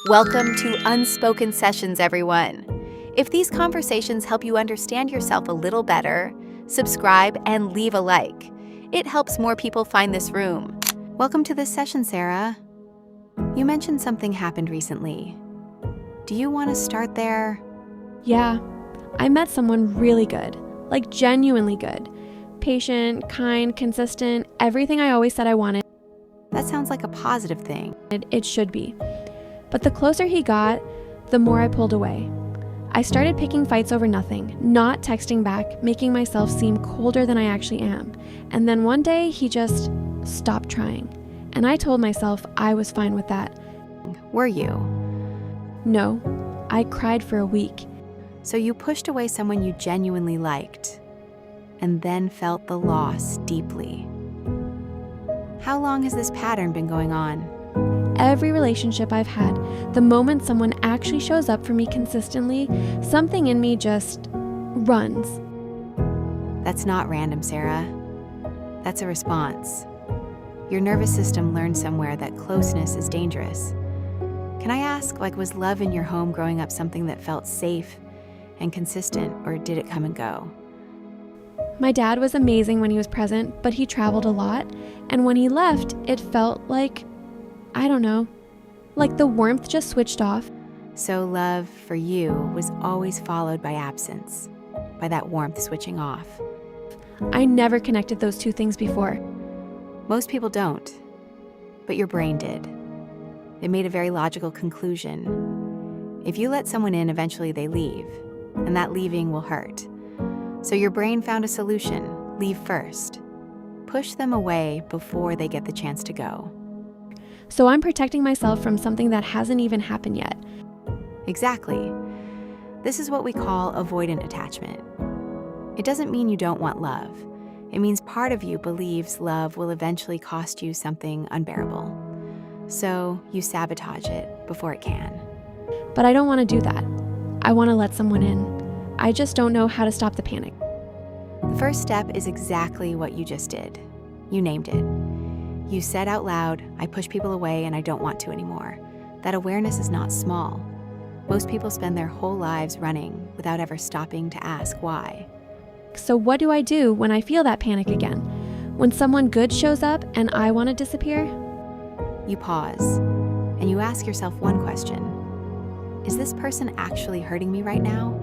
Welcome to Unspoken Sessions, everyone. If these conversations help you understand yourself a little better, subscribe and leave a like. It helps more people find this room. Welcome to this session, Sara. You mentioned something happened recently. Do you want to start there? Yeah, I met someone really good, like genuinely good. Patient, kind, consistent, everything I always said I wanted. That sounds like a positive thing. It should be. But the closer he got, the more I pulled away. I started picking fights over nothing, not texting back, making myself seem colder than I actually am. And then one day, he just stopped trying. And I told myself I was fine with that. Were you? No, I cried for a week. So you pushed away someone you genuinely liked, and then felt the loss deeply. How long has this pattern been going on? Every relationship I've had, the moment someone actually shows up for me consistently, something in me just runs. That's not random, Sara. That's a response. Your nervous system learned somewhere that closeness is dangerous. Can I ask, was love in your home growing up something that felt safe and consistent, or did it come and go? My dad was amazing when he was present, but he traveled a lot, and when he left, it felt like, I don't know, like the warmth just switched off. So love for you was always followed by absence, by that warmth switching off. I never connected those two things before. Most people don't, but your brain did. It made a very logical conclusion. If you let someone in, eventually they leave, and that leaving will hurt. So your brain found a solution: leave first. Push them away before they get the chance to go. So I'm protecting myself from something that hasn't even happened yet. Exactly. This is what we call avoidant attachment. It doesn't mean you don't want love. It means part of you believes love will eventually cost you something unbearable. So you sabotage it before it can. But I don't want to do that. I want to let someone in. I just don't know how to stop the panic. The first step is exactly what you just did. You named it. You said out loud, I push people away and I don't want to anymore. That awareness is not small. Most people spend their whole lives running without ever stopping to ask why. So what do I do when I feel that panic again? When someone good shows up and I want to disappear? You pause and you ask yourself one question. Is this person actually hurting me right now?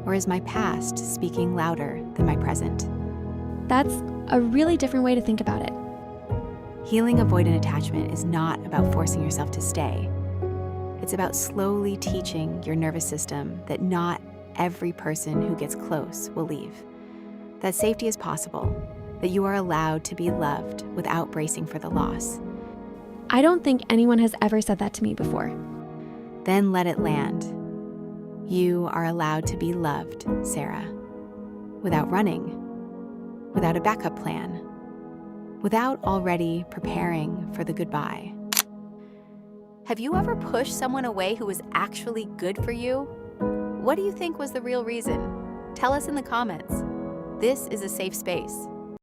Or is my past speaking louder than my present? That's a really different way to think about it. Healing avoidant attachment is not about forcing yourself to stay. It's about slowly teaching your nervous system that not every person who gets close will leave. That safety is possible, that you are allowed to be loved without bracing for the loss. I don't think anyone has ever said that to me before. Then let it land. You are allowed to be loved, Sara, without running, without a backup plan, without already preparing for the goodbye. Have you ever pushed someone away who was actually good for you? What do you think was the real reason? Tell us in the comments. This is a safe space.